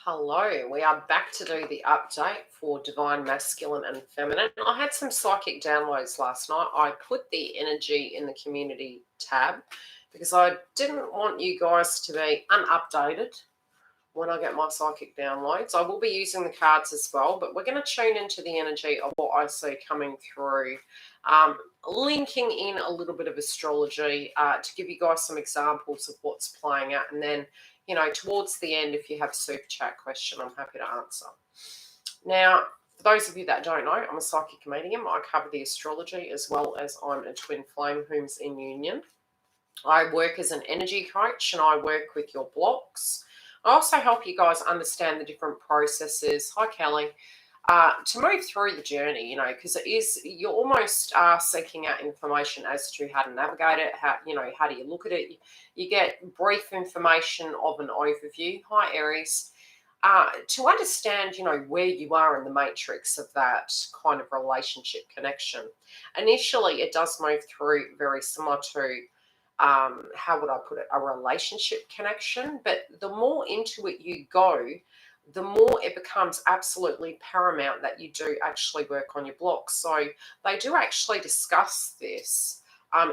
Hello, we are back to do the update for Divine Masculine and Feminine. I had some psychic downloads last night. I put the energy in the community tab because I didn't want you guys to be unupdated when I get my psychic downloads. I will be using the cards as well, but we're going to tune into the energy of what I see coming through, linking in a little bit of astrology to give you guys some examples of what's playing out, and then towards the end, if you have a super chat question, I'm happy to answer. Now, for those of you that don't know, I'm a psychic medium. I cover the astrology as well as I'm a twin flame whom's in union. I work as an energy coach and I work with your blocks. I also help you guys understand the different processes. Hi, Kelly. To move through the journey, because you're almost seeking out information as to how to navigate it, how do you look at it. You get brief information of an overview. Hi, Aries. To understand, where you are in the matrix of that kind of relationship connection. Initially, it does move through very similar to, how would I put it, a relationship connection. But the more into it you go, the more it becomes absolutely paramount that you do actually work on your blocks. So they do actually discuss this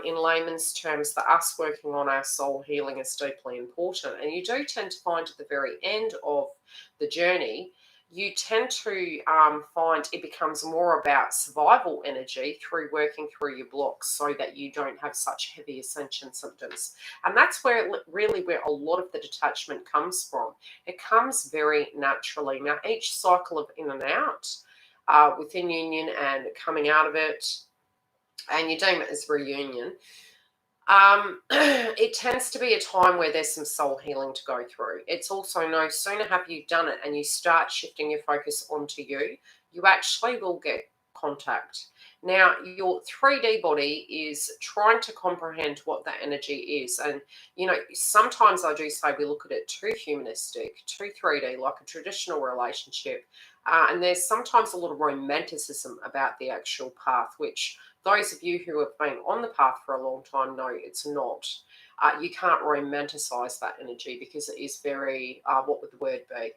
in layman's terms, that us working on our soul healing is deeply important. And you do tend to find at the very end of the journey, you tend to find it becomes more about survival energy through working through your blocks so that you don't have such heavy ascension symptoms. And that's where a lot of the detachment comes from. It comes very naturally. Now, each cycle of in and out within union and coming out of it, and you deem it as reunion, it tends to be a time where there's some soul healing to go through. It's also no sooner have you done it and you start shifting your focus onto you, you actually will get contact. Now, your 3D body is trying to comprehend what that energy is. And, sometimes I do say we look at it too humanistic, too 3D, like a traditional relationship. And there's sometimes a lot of romanticism about the actual path, which those of you who have been on the path for a long time know it's not. You can't romanticize that energy because it is very, what would the word be?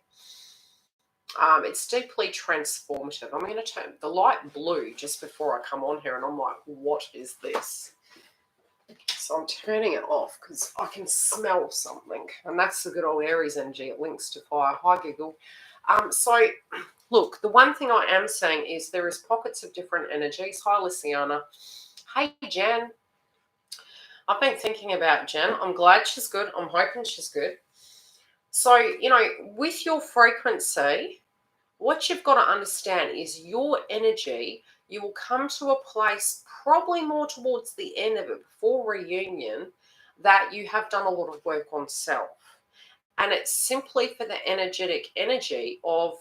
It's deeply transformative. I'm going to turn the light blue just before I come on here, and I'm like, what is this? So I'm turning it off because I can smell something, and that's the good old Aries energy. It links to fire. Hi, Giggle. So, look, the one thing I am saying is there is pockets of different energies. Hi, Luciana. Hey, Jen. I've been thinking about Jen. I'm glad she's good. I'm hoping she's good. So, with your frequency, what you've got to understand is your energy, you will come to a place probably more towards the end of it, before reunion, that you have done a lot of work on self. And it's simply for the energetic energy of,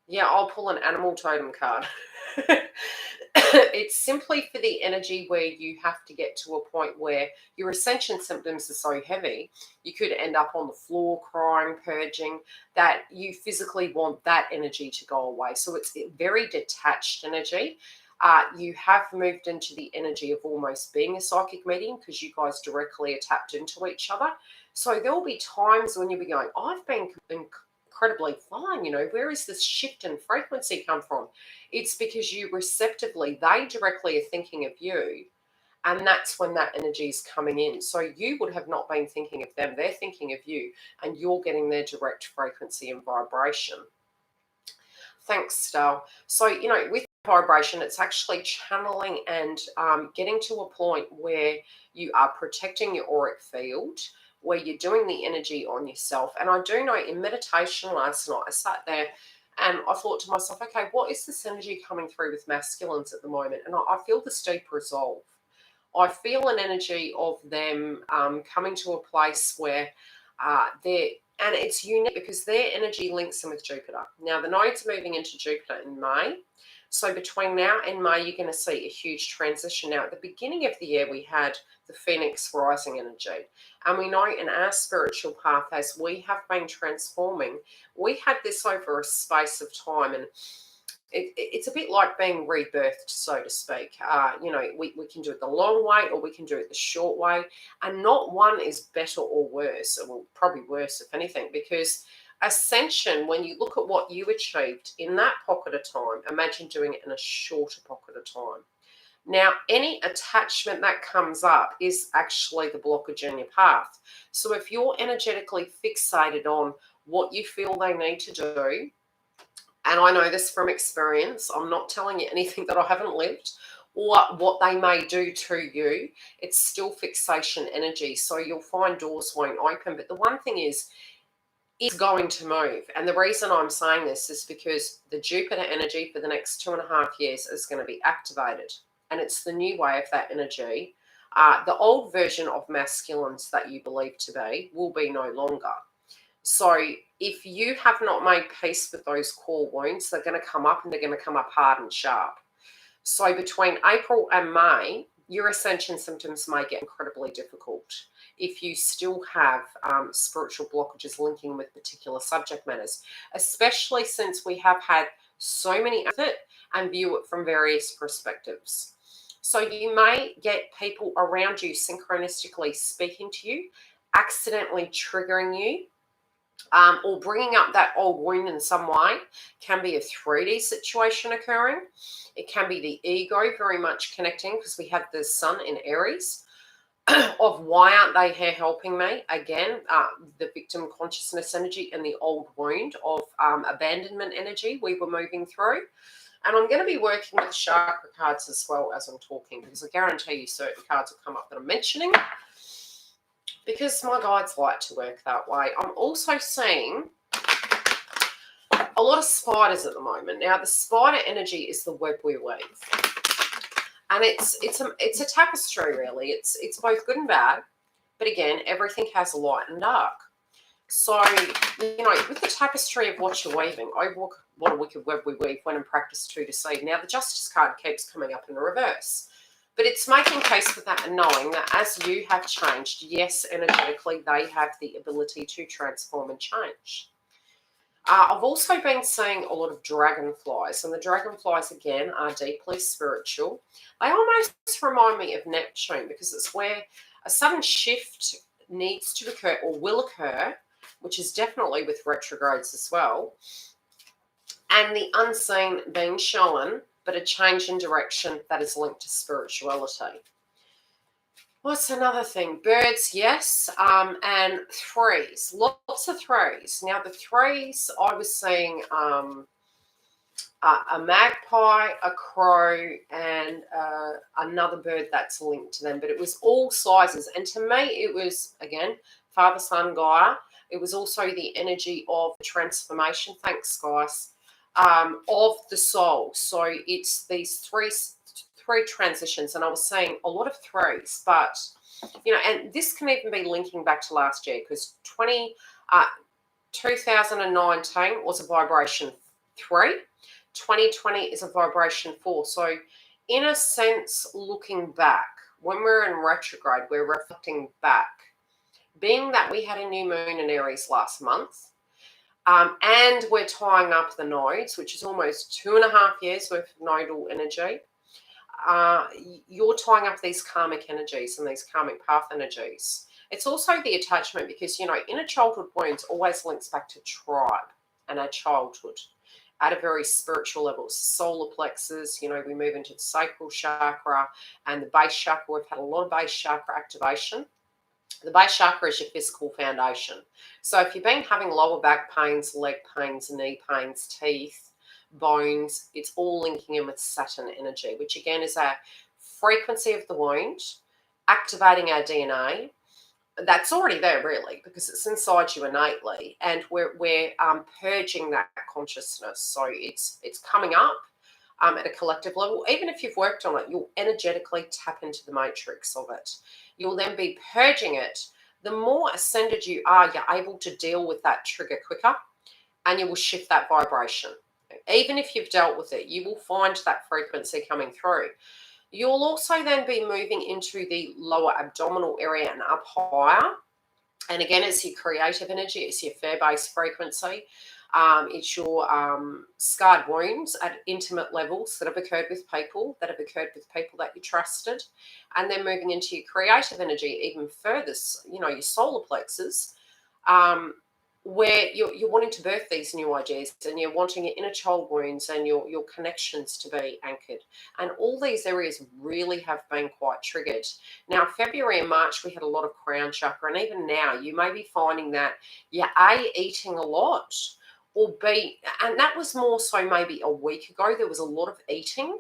yeah, I'll pull an animal totem card. It's simply for the energy where you have to get to a point where your ascension symptoms are so heavy, you could end up on the floor crying, purging, that you physically want that energy to go away. So it's a very detached energy. You have moved into the energy of almost being a psychic medium because you guys directly are tapped into each other. So there will be times when you'll be going, I've been incredibly fine, where is this shift in frequency come from? It's because you receptively, they directly are thinking of you, and that's when that energy is coming in. So you would have not been thinking of them, they're thinking of you, and you're getting their direct frequency and vibration. Thanks, Stal. So, with vibration, it's actually channeling and getting to a point where you are protecting your auric field, where you're doing the energy on yourself. And I do know in meditation last night, I sat there and I thought to myself, okay, what is this energy coming through with masculines at the moment? And I feel this deep resolve. I feel an energy of them coming to a place where they're, and it's unique because their energy links them with Jupiter. Now, the nodes are moving into Jupiter in May. So between now and May, you're going to see a huge transition. Now, at the beginning of the year, we had the Phoenix rising energy. And we know in our spiritual path, as we have been transforming, we had this over a space of time. And it's a bit like being rebirthed, so to speak. We can do it the long way or we can do it the short way. And not one is better or worse, or well, probably worse, if anything, because ascension, when you look at what you achieved in that pocket of time, imagine doing it in a shorter pocket of time. Now, any attachment that comes up is actually the blockage in your path. So if you're energetically fixated on what you feel they need to do, and I know this from experience, I'm not telling you anything that I haven't lived, or what they may do to you, it's still fixation energy. So you'll find doors won't open. But the one thing is, it's going to move. And the reason I'm saying this is because the Jupiter energy for the next 2.5 years is going to be activated. And it's the new way of that energy. The old version of masculines that you believe to be will be no longer. So if you have not made peace with those core wounds, they're going to come up, and they're going to come up hard and sharp. So between April and May, your ascension symptoms may get incredibly difficult if you still have spiritual blockages linking with particular subject matters, especially since we have had so many of it and view it from various perspectives. So you may get people around you synchronistically speaking to you, accidentally triggering you, or bringing up that old wound in some way. Can be a 3D situation occurring. It can be the ego very much connecting, because we have the sun in Aries of why aren't they here helping me? Again, the victim consciousness energy and the old wound of abandonment energy we were moving through. And I'm going to be working with chakra cards as well as I'm talking, because I guarantee you certain cards will come up that I'm mentioning, because my guides like to work that way. I'm also seeing a lot of spiders at the moment. Now, the spider energy is the web we weave. And it's a tapestry, really. It's both good and bad. But again, everything has light and dark. So, with the tapestry of what you're weaving, oh, what a wicked web we weave when in practice to deceive. Now, the Justice card keeps coming up in reverse. But it's making peace with that and knowing that as you have changed, yes, energetically, they have the ability to transform and change. I've also been seeing a lot of dragonflies, and the dragonflies, again, are deeply spiritual. They almost remind me of Neptune, because it's where a sudden shift needs to occur or will occur, which is definitely with retrogrades as well, and the unseen being shown, but a change in direction that is linked to spirituality. What's another thing? Birds, yes, and threes. Lots of threes. Now, the threes, I was seeing a magpie, a crow, and another bird that's linked to them. But it was all sizes. And to me, it was, again, Father, Son, Gaia. It was also the energy of transformation. Thanks, guys. Of the soul. So it's these three transitions, and I was saying a lot of threes, but and this can even be linking back to last year, because 2019 was a vibration 3, 2020 is a vibration 4. So in a sense, looking back, when we're in retrograde, we're reflecting back, being that we had a new moon in Aries last month. And we're tying up the nodes, which is almost 2.5 years worth of nodal energy. You're tying up these karmic energies and these karmic path energies. It's also the attachment, because, inner childhood wounds always links back to tribe and our childhood at a very spiritual level. Solar plexus, we move into the sacral chakra and the base chakra. We've had a lot of base chakra activation. The base chakra is your physical foundation. So if you've been having lower back pains, leg pains, knee pains, teeth, bones, it's all linking in with Saturn energy, which again is a frequency of the wound, activating our DNA. That's already there, really, because it's inside you innately, and we're purging that consciousness. So it's coming up at a collective level. Even if you've worked on it, you'll energetically tap into the matrix of it. You'll then be purging it. The more ascended you are, you're able to deal with that trigger quicker, and you will shift that vibration. Even if you've dealt with it, you will find that frequency coming through. You'll also then be moving into the lower abdominal area and up higher. And again, it's your creative energy, it's your fear-based frequency. It's your scarred wounds at intimate levels that have occurred with people that you trusted. And then moving into your creative energy even further, your solar plexus. where you're wanting to birth these new ideas, and you're wanting your inner child wounds and your connections to be anchored. And all these areas really have been quite triggered. Now, February and March, we had a lot of crown chakra. And even now, you may be finding that you're A, eating a lot, or B, and that was more so maybe a week ago, there was a lot of eating.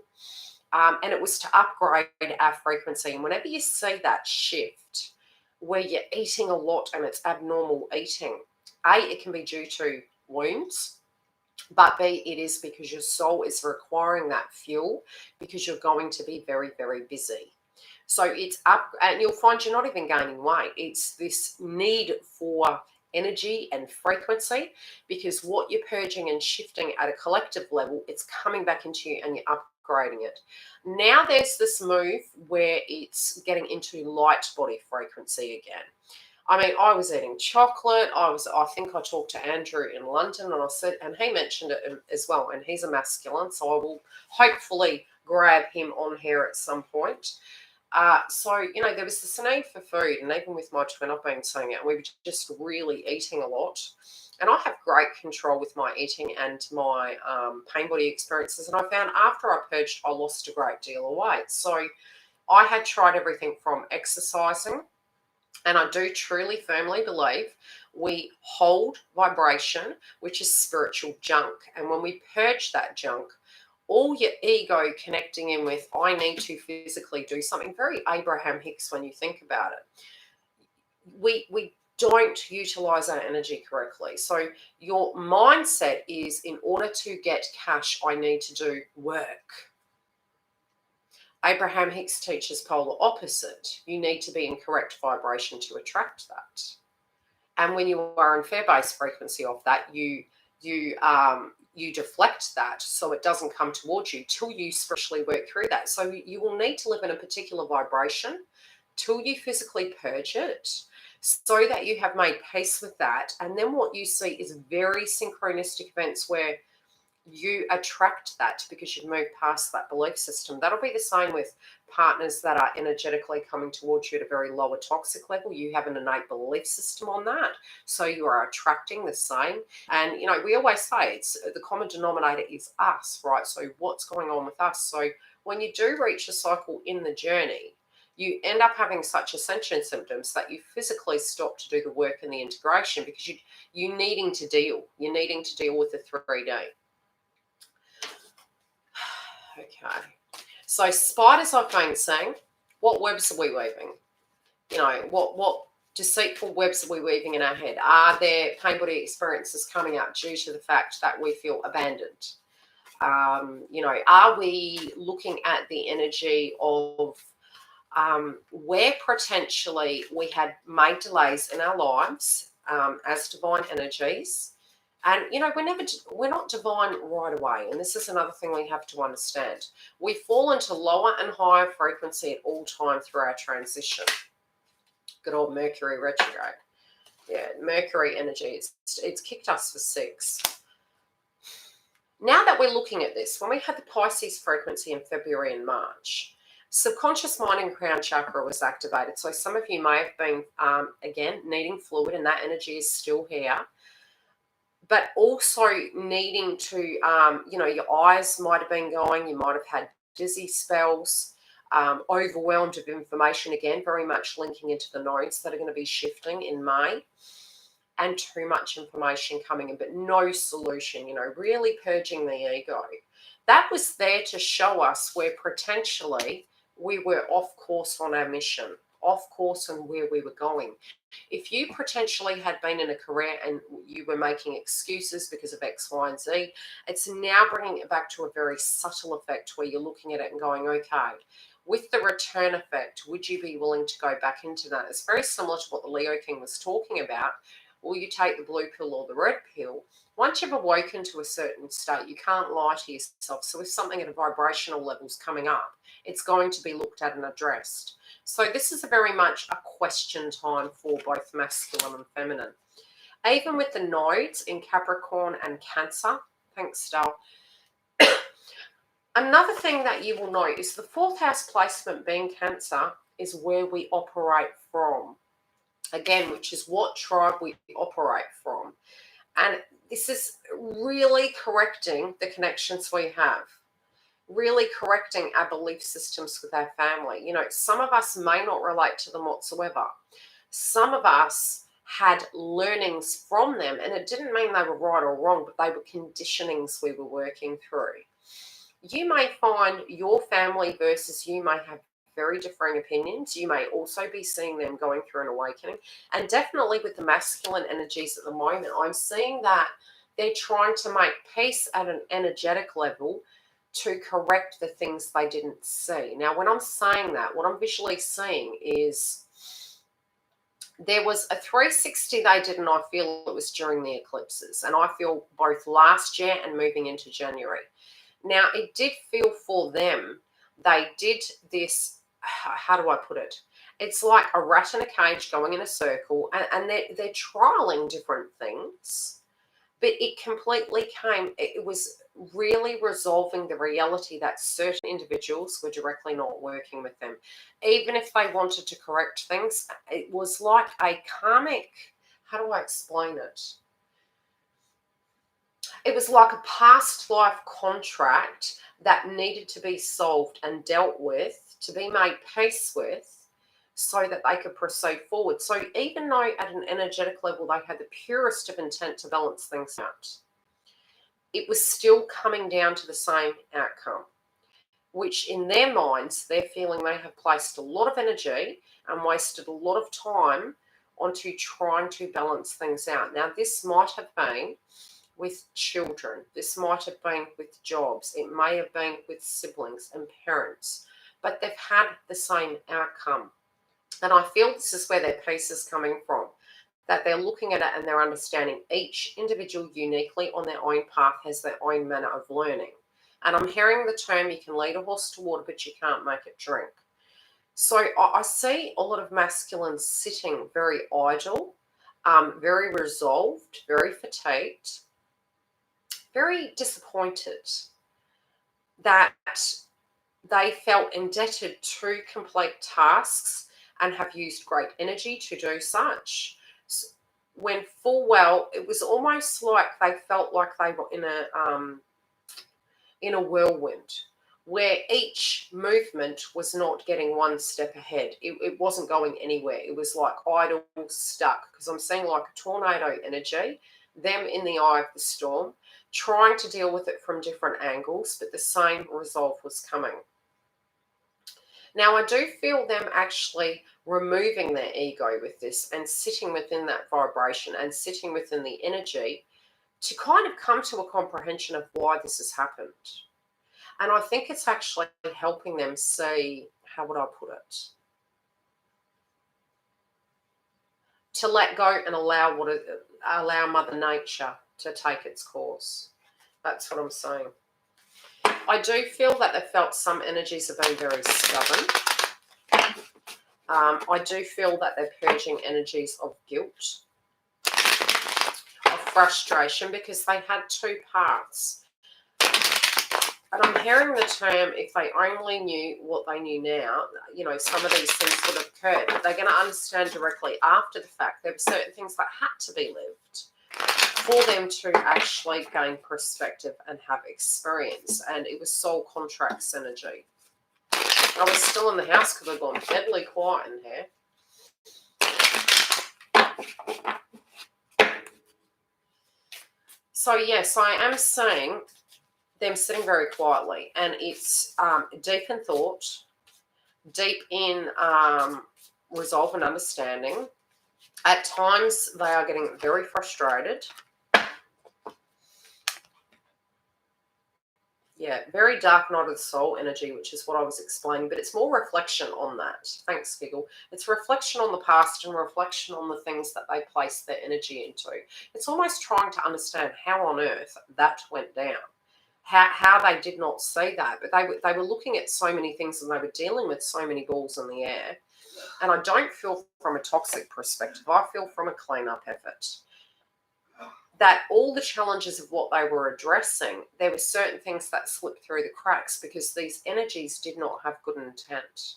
And it was to upgrade our frequency. And whenever you see that shift where you're eating a lot and it's abnormal eating, A, it can be due to wounds, but B, it is because your soul is requiring that fuel because you're going to be very, very busy. So it's up, and you'll find you're not even gaining weight. It's this need for energy and frequency, because what you're purging and shifting at a collective level, it's coming back into you and you're upgrading it. Now there's this move where it's getting into light body frequency again. I mean, I was eating chocolate. I think I talked to Andrew in London, and I said, and he mentioned it as well. And he's a masculine, so I will hopefully grab him on here at some point. So, there was this need for food, and even with my twin, I've been saying it, and we were just really eating a lot. And I have great control with my eating and my pain body experiences. And I found after I purged, I lost a great deal of weight. So I had tried everything from exercising. And I do truly, firmly believe we hold vibration, which is spiritual junk. And when we purge that junk, all your ego connecting in with, I need to physically do something, very Abraham Hicks when you think about it. We don't utilize our energy correctly. So your mindset is, in order to get cash, I need to do work. Abraham Hicks teaches polar opposite. You need to be in correct vibration to attract that. And when you are in fair base frequency of that, you deflect that so it doesn't come towards you till you spiritually work through that. So you will need to live in a particular vibration till you physically purge it, so that you have made peace with that. And then what you see is very synchronistic events where you attract that because you've moved past that belief system. That'll be the same with partners that are energetically coming towards you at a very lower toxic level. You have an innate belief system on that, so you are attracting the same. And we always say it's the common denominator is us, right? So what's going on with us? So when you do reach a cycle in the journey, you end up having such ascension symptoms that you physically stop to do the work and the integration, because you're needing to deal with the 3D. Okay, so spiders, I've been saying, what webs are we weaving? What deceitful webs are we weaving in our head? Are there pain body experiences coming up due to the fact that we feel abandoned? Are we looking at the energy of where potentially we had made delays in our lives as divine energies? And, we're not divine right away. And this is another thing we have to understand. We fall into lower and higher frequency at all time through our transition. Good old Mercury retrograde. Yeah, Mercury energy, it's kicked us for 6. Now that we're looking at this, when we had the Pisces frequency in February and March, subconscious mind and crown chakra was activated. So some of you may have been, again, needing fluid, and that energy is still here. But also needing to, your eyes might have been going, you might have had dizzy spells, overwhelmed of information, again, very much linking into the nodes that are going to be shifting in May, and too much information coming in, but no solution, really purging the ego. That was there to show us where potentially we were off course on our mission, off course on where we were going. If you potentially had been in a career and you were making excuses because of X, Y, and Z, it's now bringing it back to a very subtle effect where you're looking at it and going, okay, with the return effect, would you be willing to go back into that? It's very similar to what the Leo King was talking about. Will you take the blue pill or the red pill? Once you've awoken to a certain state, you can't lie to yourself. So if something at a vibrational level is coming up, it's going to be looked at and addressed. So this is very much a question time for both masculine and feminine. Even with the nodes in Capricorn and Cancer, thanks, Stel. Another thing that you will note is the 4th house placement being Cancer is where we operate from. again, which is what tribe we operate from. And this is really correcting the connections we have, really correcting our belief systems with our family. You know, some of us may not relate to them whatsoever. Some of us had learnings from them, and it didn't mean they were right or wrong, but they were conditionings we were working through. You may find your family versus you may have very differing opinions. You may also be seeing them going through an awakening. And definitely with the masculine energies at the moment, I'm seeing that they're trying to make peace at an energetic level to correct the things they didn't see. Now, when I'm saying that, what I'm visually seeing is there was a 360 they did, and I feel it was during the eclipses. And I feel both last year and moving into January. Now, it did feel for them, they did this, how do I put it? It's like a rat in a cage going in a circle, and they're trialing different things, but it completely it was really resolving the reality that certain individuals were directly not working with them. Even if they wanted to correct things, it was like a karmic, how do I explain it? It was like a past life contract that needed to be solved and dealt with, to be made peace with, so that they could proceed forward. So even though at an energetic level they had the purest of intent to balance things out, it was still coming down to the same outcome, which in their minds, they're feeling they have placed a lot of energy and wasted a lot of time onto trying to balance things out. Now, this might have been with children. This might have been with jobs. It may have been with siblings and parents, but they've had the same outcome. And I feel this is where their peace is coming from, that they're looking at it and they're understanding each individual uniquely on their own path has their own manner of learning. And I'm hearing the term, you can lead a horse to water, but you can't make it drink. So I see a lot of masculines sitting very idle, very resolved, very fatigued, very disappointed that they felt indebted to complete tasks and have used great energy to do such, when full well it was almost like they felt like they were in a whirlwind where each movement was not getting one step ahead. It wasn't going anywhere. It was like idle, stuck, because I'm seeing like a tornado energy, them in the eye of the storm, trying to deal with it from different angles, but the same resolve was coming. Now, I do feel them actually removing their ego with this and sitting within that vibration and sitting within the energy to kind of come to a comprehension of why this has happened. And I think it's actually helping them see, how would I put it? To let go and allow Mother Nature to take its course. That's what I'm saying. I do feel that they felt some energies have been very stubborn. I do feel that they're purging energies of guilt, of frustration, because they had two paths. And I'm hearing the term, if they only knew what they knew now, you know, some of these things would have occurred. But they're going to understand directly after the fact there were certain things that had to be lived for them to actually gain perspective and have experience. And it was soul contracts energy. I was still in the house because I've gone deadly quiet in here. So yes, I am seeing them sitting very quietly, and it's deep in thought, deep in resolve and understanding. At times, they are getting very frustrated. Yeah, very dark night of the soul energy, which is what I was explaining, but it's more reflection on that. Thanks, Giggle. It's reflection on the past and reflection on the things that they placed their energy into. It's almost trying to understand how on earth that went down. How they did not see that, but they were looking at so many things and they were dealing with so many balls in the air. And I don't feel from a toxic perspective. I feel from a clean-up effort. That all the challenges of what they were addressing, there were certain things that slipped through the cracks because these energies did not have good intent.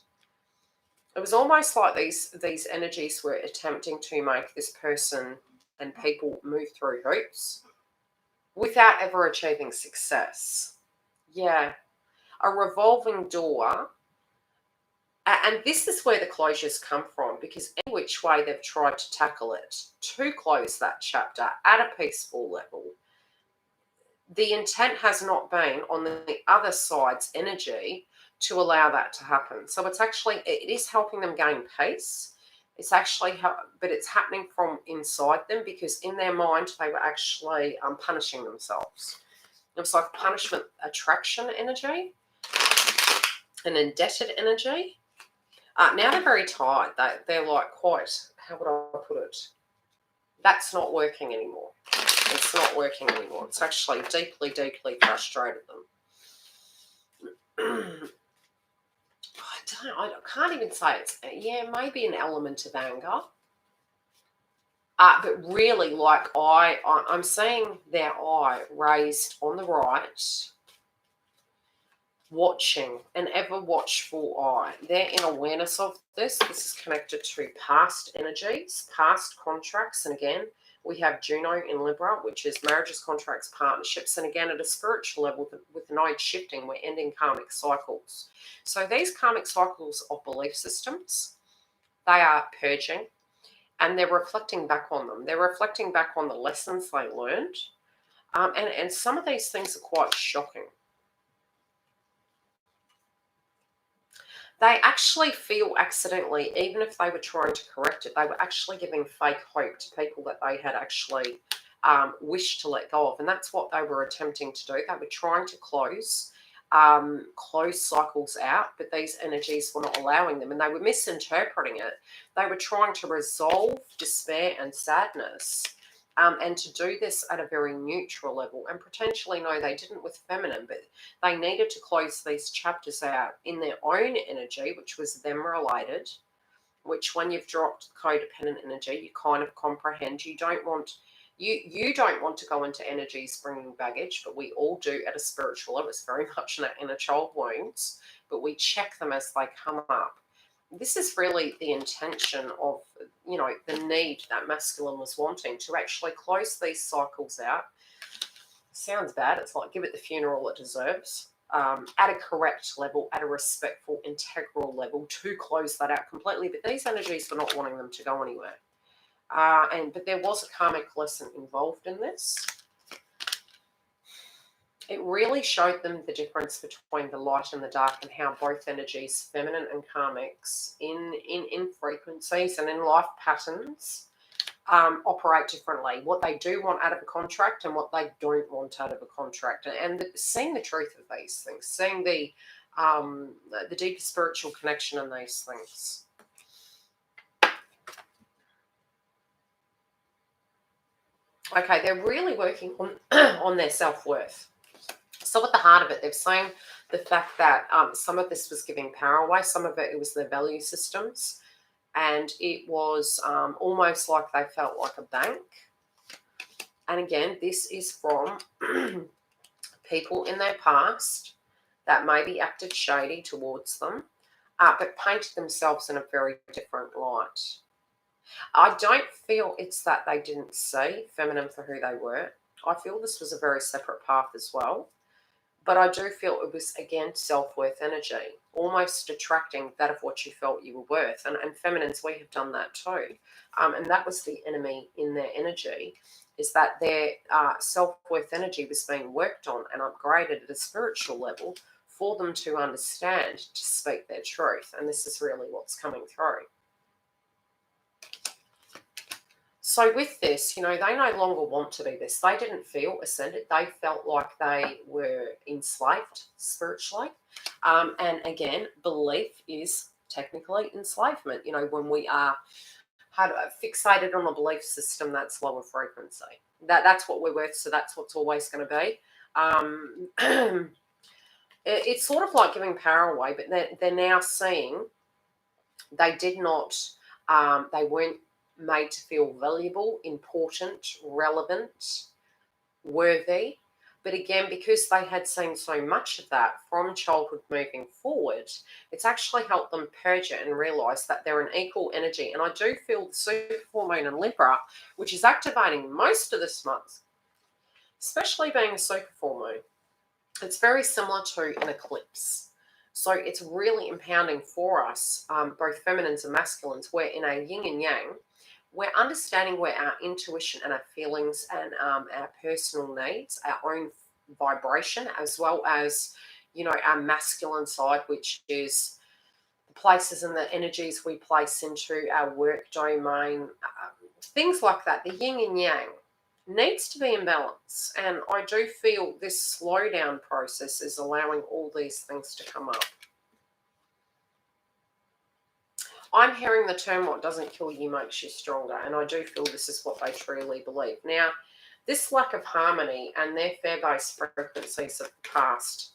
It was almost like these energies were attempting to make this person and people move through hoops without ever achieving success. Yeah, a revolving door. And this is where the closures come from, because any which way they've tried to tackle it to close that chapter at a peaceful level, the intent has not been on the other side's energy to allow that to happen. So it is helping them gain peace. It's actually, but it's happening from inside them, because in their mind they were actually punishing themselves. It was like punishment attraction energy, an indebted energy. Now they're very tired. They're like quite, how would I put it? That's not working anymore. It's not working anymore. It's actually deeply, deeply frustrated them. I can't even say it's, yeah, maybe an element of anger. But really, like I'm seeing their eye raised on the right, watching, an ever watchful eye. They're in awareness of this. This is connected to past energies, past contracts. And again, we have Juno in Libra, which is marriages, contracts, partnerships. And again, at a spiritual level, with node shifting, we're ending karmic cycles. So these karmic cycles of belief systems, they are purging, and they're reflecting back on them. They're reflecting back on the lessons they learned. And some of these things are quite shocking. They actually feel accidentally, even if they were trying to correct it, they were actually giving fake hope to people that they had actually wished to let go of. And that's what they were attempting to do. They were trying to close cycles out, but these energies were not allowing them, and they were misinterpreting it. They were trying to resolve despair and sadness, and to do this at a very neutral level. And potentially, no, they didn't with feminine, but they needed to close these chapters out in their own energy, which was them related, which when you've dropped codependent energy, you kind of comprehend. You don't want to go into energies bringing baggage, but we all do at a spiritual level. It's very much in our inner child wounds, but we check them as they come up. This is really the intention of, the need that masculine was wanting, to actually close these cycles out. Sounds bad. It's like give it the funeral it deserves, at a correct level, at a respectful, integral level, to close that out completely. But these energies were not wanting them to go anywhere. But there was a karmic lesson involved in this. It really showed them the difference between the light and the dark, and how both energies, feminine and karmics, in frequencies and in life patterns, operate differently. What they do want out of a contract and what they don't want out of a contract, and seeing the truth of these things, seeing the deeper spiritual connection in these things. Okay, they're really working on their self-worth. So at the heart of it, they've seen the fact that some of this was giving power away, some of it was their value systems, and it was almost like they felt like a bank. And again, this is from people in their past that maybe acted shady towards them, but painted themselves in a very different light. I don't feel it's that they didn't see feminine for who they were. I feel this was a very separate path as well. But I do feel it was, again, self-worth energy, almost attracting that of what you felt you were worth. And feminines, we have done that too. And that was the enemy in their energy, is that their self-worth energy was being worked on and upgraded at a spiritual level for them to understand, to speak their truth. And this is really what's coming through. So with this, they no longer want to do this. They didn't feel ascended. They felt like they were enslaved spiritually. And again, belief is technically enslavement. When we are fixated on a belief system, that's lower frequency. That's what we're worth, so that's what's always going to be. It's sort of like giving power away, but they're now seeing they did not, they weren't made to feel valuable, important, relevant, worthy. But again, because they had seen so much of that from childhood moving forward, it's actually helped them purge it and realise that they're an equal energy. And I do feel the super full moon in Libra, which is activating most of this month, especially being a super full moon, it's very similar to an eclipse. So it's really impounding for us, both feminines and masculines. We're in a yin and yang. We're understanding where our intuition and our feelings and our personal needs, our own vibration, as well as, our masculine side, which is the places and the energies we place into our work domain, things like that. The yin and yang needs to be in balance. And I do feel this slowdown process is allowing all these things to come up. I'm hearing the term, what doesn't kill you makes you stronger. And I do feel this is what they truly believe. Now, this lack of harmony and their fear-based frequencies of the past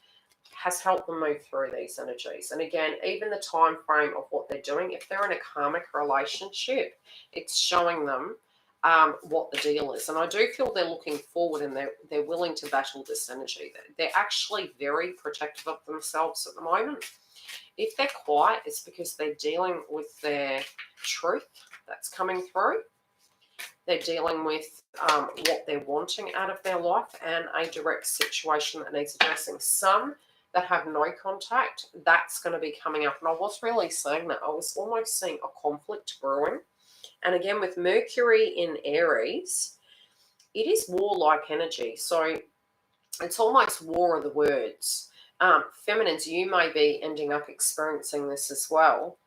has helped them move through these energies. And again, even the time frame of what they're doing, if they're in a karmic relationship, it's showing them what the deal is. And I do feel they're looking forward and they're willing to battle this energy. They're actually very protective of themselves at the moment. If they're quiet, it's because they're dealing with their truth that's coming through. They're dealing with what they're wanting out of their life and a direct situation that needs addressing. Some that have no contact, that's going to be coming up. And I was really seeing that. I was almost seeing a conflict brewing. And again, with Mercury in Aries, it is warlike energy. So it's almost war of the words. Feminines, you may be ending up experiencing this as well,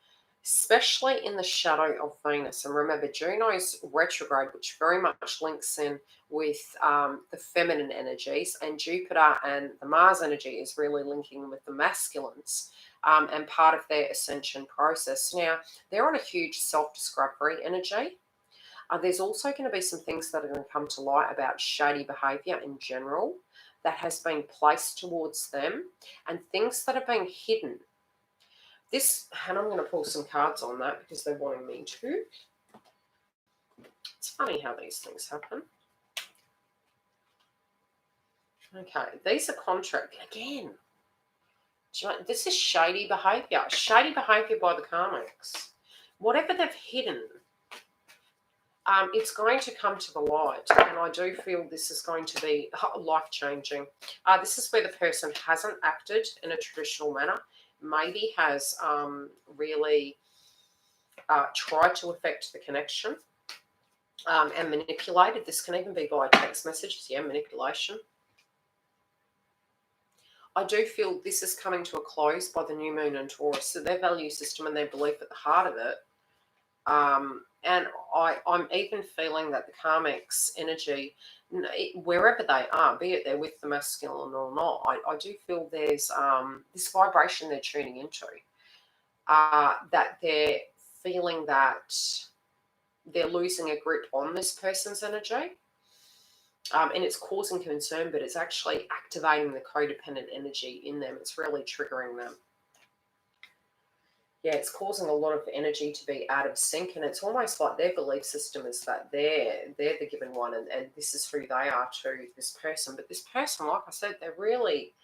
especially in the shadow of Venus. And remember, Juno's retrograde, which very much links in with the feminine energies, and Jupiter and the Mars energy is really linking with the masculines and part of their ascension process. Now, they're on a huge self-discovery energy. There's also going to be some things that are going to come to light about shady behaviour in general that has been placed towards them and things that are being hidden. This, and I'm going to pull some cards on that because they're wanting me to. It's funny how these things happen. Okay, these are contract. Again, this is shady behaviour. Shady behaviour by the karmics. Whatever they've hidden, it's going to come to the light, and I do feel this is going to be life-changing. This is where the person hasn't acted in a traditional manner, maybe has really tried to affect the connection and manipulated. This can even be via text messages, manipulation. I do feel this is coming to a close by the new moon in Taurus. So their value system and their belief at the heart of it. And I'm even feeling that the karmics energy, wherever they are, be it they're with the masculine or not, I do feel there's this vibration they're tuning into, that they're feeling that they're losing a grip on this person's energy. And it's causing concern, but it's actually activating the codependent energy in them. It's really triggering them. Yeah, it's causing a lot of energy to be out of sync, and it's almost like their belief system is that they're the given one, and this is who they are to this person. But this person, like I said, they're really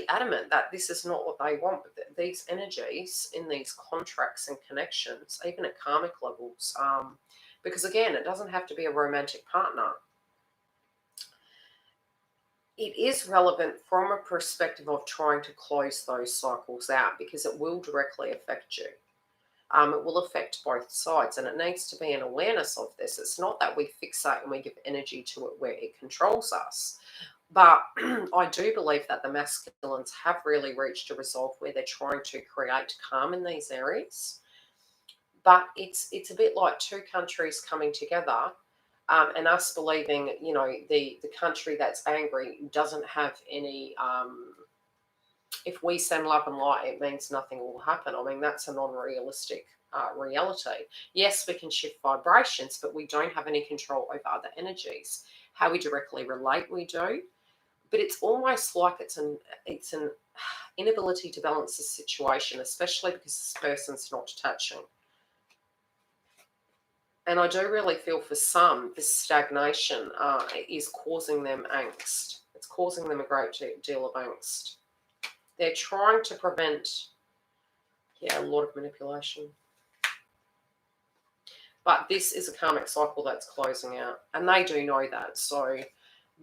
adamant that this is not what they want. But these energies in these contracts and connections, even at karmic levels, because again, it doesn't have to be a romantic partner. It is relevant from a perspective of trying to close those cycles out, because it will directly affect you. It will affect both sides, and it needs to be an awareness of this. It's not that we fixate and we give energy to it where it controls us. But I do believe that the masculines have really reached a resolve where they're trying to create calm in these areas. But it's a bit like two countries coming together. And us believing, the country that's angry doesn't have any, if we send love and light, it means nothing will happen. I mean, that's a non-realistic reality. Yes, we can shift vibrations, but we don't have any control over other energies. How we directly relate, we do. But it's almost like it's an inability to balance the situation, especially because this person's not detaching. And I do really feel for some, this stagnation is causing them angst. It's causing them a great deal of angst. They're trying to prevent, a lot of manipulation. But this is a karmic cycle that's closing out. And they do know that. So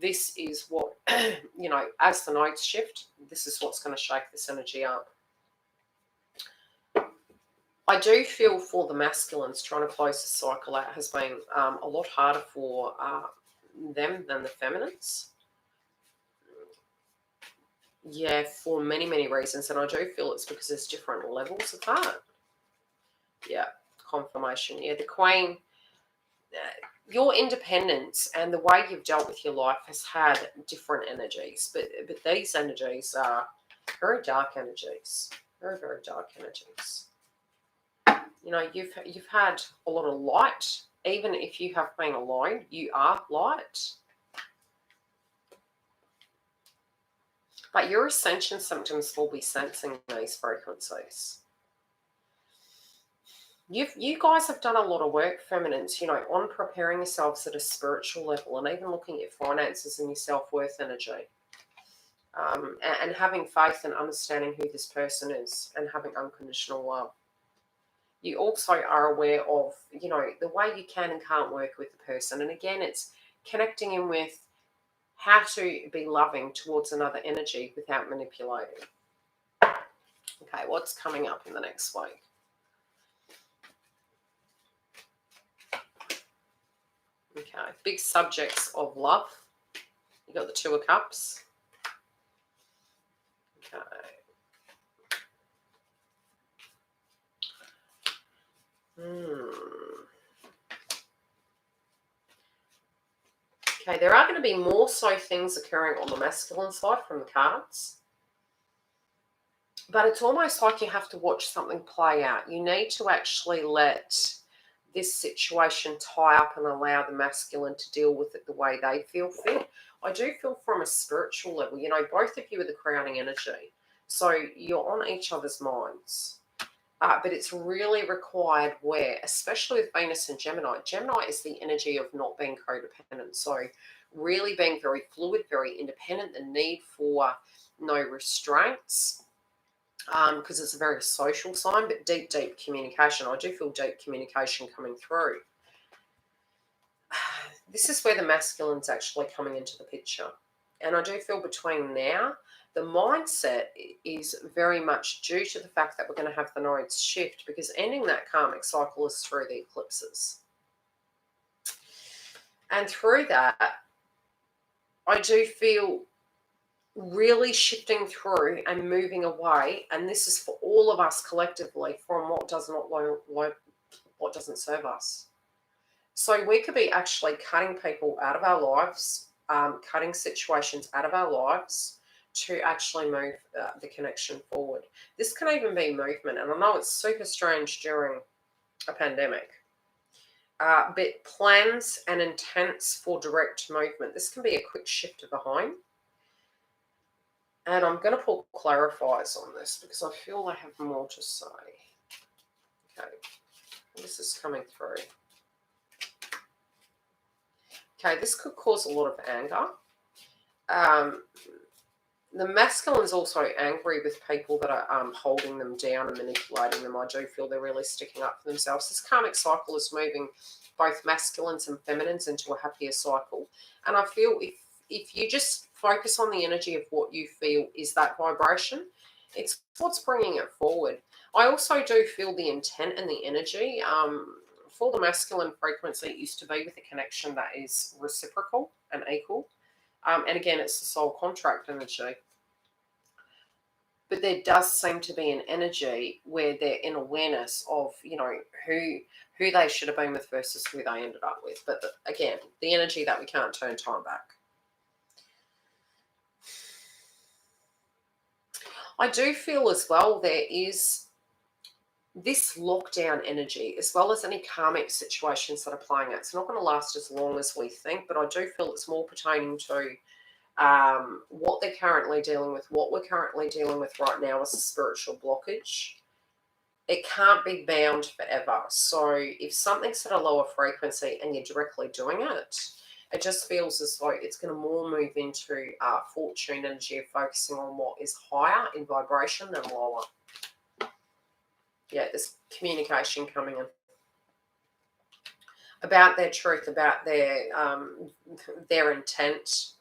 this is what, as the nodes shift, this is what's going to shake this energy up. I do feel for the masculines trying to close the cycle out has been a lot harder for them than the feminines. Yeah, for many, many reasons. And I do feel it's because there's different levels of that. Yeah, confirmation. Yeah, the Queen, your independence and the way you've dealt with your life has had different energies. But these energies are very dark energies. Very, very dark energies. You've had a lot of light. Even if you have been alone, you are light. But your ascension symptoms will be sensing these frequencies. You guys have done a lot of work, feminines, on preparing yourselves at a spiritual level and even looking at finances and your self-worth energy. And having faith and understanding who this person is and having unconditional love. You also are aware of, the way you can and can't work with the person. And again, it's connecting in with how to be loving towards another energy without manipulating. Okay, what's coming up in the next week? Okay, big subjects of love. You got the Two of Cups. Okay. Okay, there are going to be more so things occurring on the masculine side from the cards. But it's almost like you have to watch something play out. You need to actually let this situation tie up and allow the masculine to deal with it the way they feel fit. I do feel from a spiritual level, both of you are the crowning energy. So you're on each other's minds. But it's really required where, especially with Venus and Gemini, Gemini is the energy of not being codependent. So really being very fluid, very independent, the need for no restraints, because it's a very social sign, but deep, deep communication. I do feel deep communication coming through. This is where the masculine's actually coming into the picture. And I do feel between now, the mindset is very much due to the fact that we're going to have the nodes shift, because ending that karmic cycle is through the eclipses. And through that, I do feel really shifting through and moving away, and this is for all of us collectively, from what doesn't serve us. So we could be actually cutting people out of our lives, cutting situations out of our lives, to actually move the connection forward. This can even be movement, and I know it's super strange during a pandemic, but plans and intents for direct movement. This can be a quick shift of a home. And I'm going to pull clarifiers on this because I feel I have more to say. Okay, this is coming through. Okay, this could cause a lot of anger. The masculine is also angry with people that are holding them down and manipulating them. I do feel they're really sticking up for themselves. This karmic cycle is moving both masculines and feminines into a happier cycle. And I feel if you just focus on the energy of what you feel is that vibration, it's what's bringing it forward. I also do feel the intent and the energy. For the masculine frequency, it used to be with a connection that is reciprocal and equal. And again, it's the soul contract energy. But there does seem to be an energy where they're in awareness of, who they should have been with versus who they ended up with. But again, the energy that we can't turn time back. I do feel as well there is this lockdown energy, as well as any karmic situations that are playing out. It's not going to last as long as we think, but I do feel it's more pertaining to what they're currently dealing with. What we're currently dealing with right now is a spiritual blockage. it can't be bound forever. So if something's at a lower frequency and you're directly doing it, it just feels as though it's going to more move into fortune energy of focusing on what is higher in vibration than lower. Yeah, there's communication coming in about their truth, about their intent,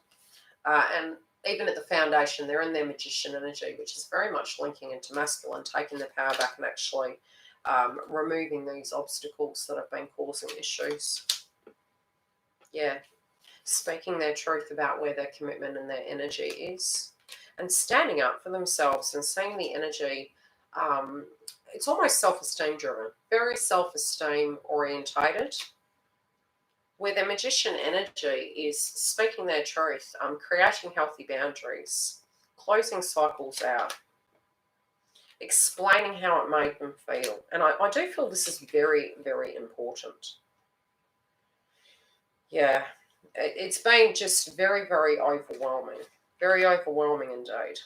and even at the foundation, they're in their magician energy, which is very much linking into masculine, taking the power back and actually removing these obstacles that have been causing issues. Yeah, speaking their truth about where their commitment and their energy is, and standing up for themselves and seeing the energy. It's almost self-esteem driven, very self-esteem orientated, where their magician energy is speaking their truth, creating healthy boundaries, closing cycles out, explaining how it made them feel. And I do feel this is very, very important. Yeah, it's been just very, very overwhelming indeed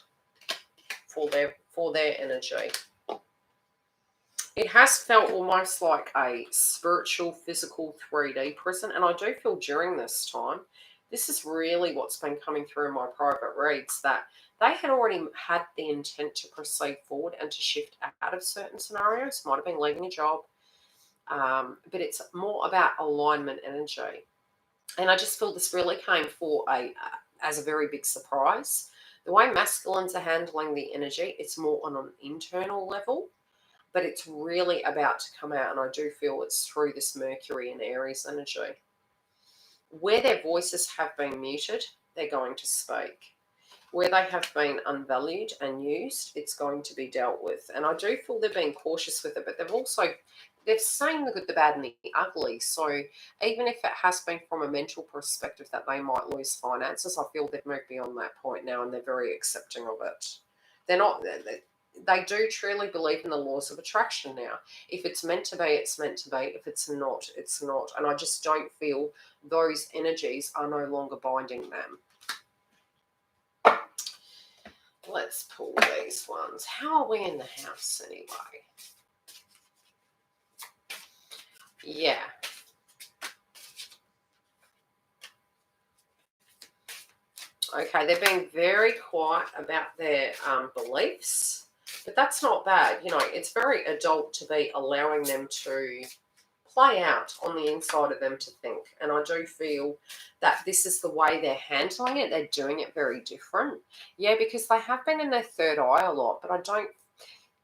for their energy. It has felt almost like a spiritual, physical 3D prison. And I do feel during this time, this is really what's been coming through in my private reads, that they had already had the intent to proceed forward and to shift out of certain scenarios. Might have been leaving a job, but it's more about alignment energy. And I just feel this really came for as a very big surprise. The way masculines are handling the energy, it's more on an internal level. But it's really about to come out, and I do feel it's through this Mercury and Aries energy. Where their voices have been muted, they're going to speak. Where they have been unvalued and used, it's going to be dealt with. And I do feel they're being cautious with it, but they've seen the good, the bad, and the ugly. So even if it has been from a mental perspective that they might lose finances, I feel they've moved beyond that point now, and they're very accepting of it. They do truly believe in the laws of attraction now. If it's meant to be, it's meant to be. If it's not, it's not. And I just don't feel those energies are no longer binding them. Let's pull these ones. How are we in the house anyway? Yeah. Okay, they're being very quiet about their beliefs. But that's not bad. You know, it's very adult to be allowing them to play out on the inside of them to think. And I do feel that this is the way they're handling it. They're doing it very different. Yeah, because they have been in their third eye a lot, but I don't.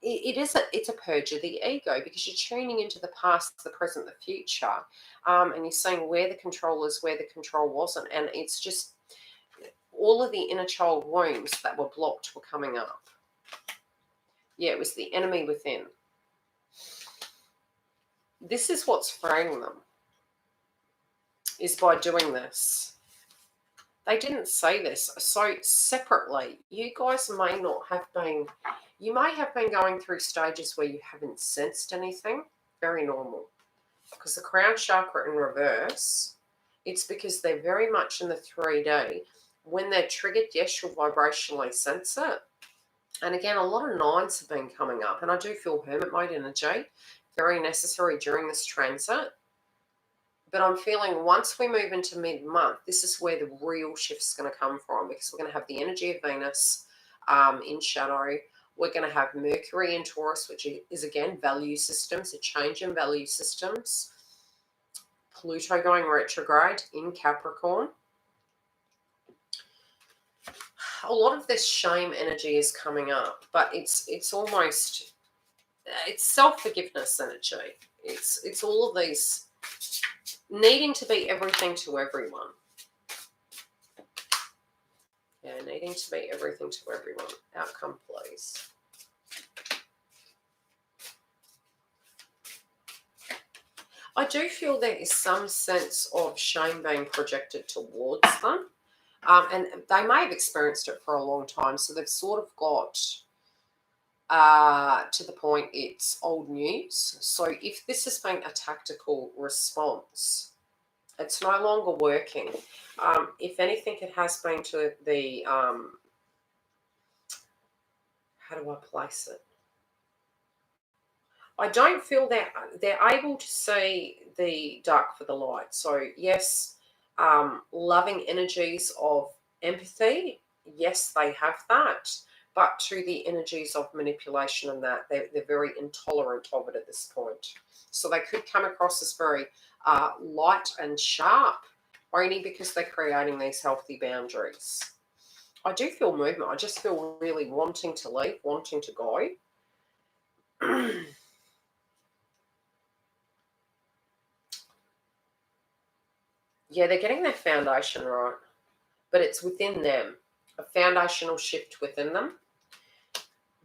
It's a purge of the ego, because you're tuning into the past, the present, the future, and you're seeing where the control is, where the control wasn't. And it's just all of the inner child wounds that were blocked were coming up. Yeah, it was the enemy within. This is what's freeing them, is by doing this. They didn't say this. So separately, you guys may not have been, you may have been going through stages where you haven't sensed anything. Very normal. Because the crown chakra in reverse, it's because they're very much in the 3D. When they're triggered, yes, you'll vibrationally sense it. And again, a lot of nines have been coming up, and I do feel hermit mode energy, very necessary during this transit. But I'm feeling once we move into mid-month, this is where the real shift's going to come from, because we're going to have the energy of Venus in shadow. We're going to have Mercury in Taurus, which is, again, value systems, a change in value systems. Pluto going retrograde in Capricorn. A lot of this shame energy is coming up, but it's almost, it's self-forgiveness energy. It's all of these needing to be everything to everyone. Yeah, needing to be everything to everyone. Outcome, please. I do feel there is some sense of shame being projected towards them. And they may have experienced it for a long time, so they've sort of got to the point it's old news. So if this has been a tactical response, it's no longer working. If anything, it has been to the, how do I place it? I don't feel that they're able to see the dark for the light. So yes, loving energies of empathy, yes, they have that. But to the energies of manipulation and that, they're very intolerant of it at this point. So they could come across as very light and sharp, only because they're creating these healthy boundaries. I do feel movement. I just feel really wanting to leave, wanting to go. Yeah, they're getting their foundation right, but it's within them, a foundational shift within them.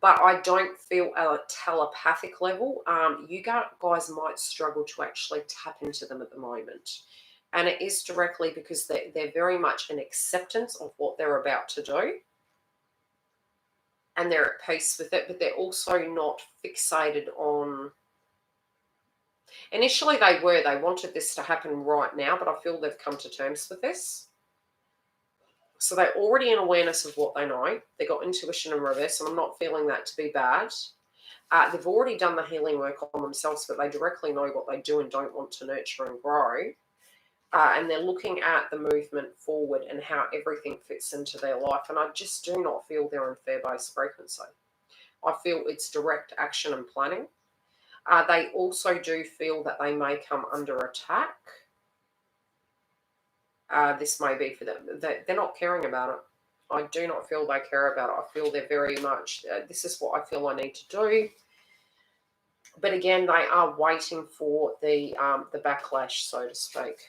But I don't feel at a telepathic level. You guys might struggle to actually tap into them at the moment. And it is directly because they're very much in acceptance of what they're about to do. And they're at peace with it, but they're also not fixated on... Initially they wanted this to happen right now, but I feel they've come to terms with this. So they're already in awareness of what they know. They got intuition in reverse, and I'm not feeling that to be bad. They've already done the healing work on themselves, but they directly know what they do and don't want to nurture and grow. And they're looking at the movement forward and how everything fits into their life. And I just do not feel they're in fear-based frequency. I feel it's direct action and planning. They also do feel that they may come under attack. This may be for them. They're not caring about it. I do not feel they care about it. I feel they're very much, this is what I feel I need to do. But again, they are waiting for the backlash, so to speak.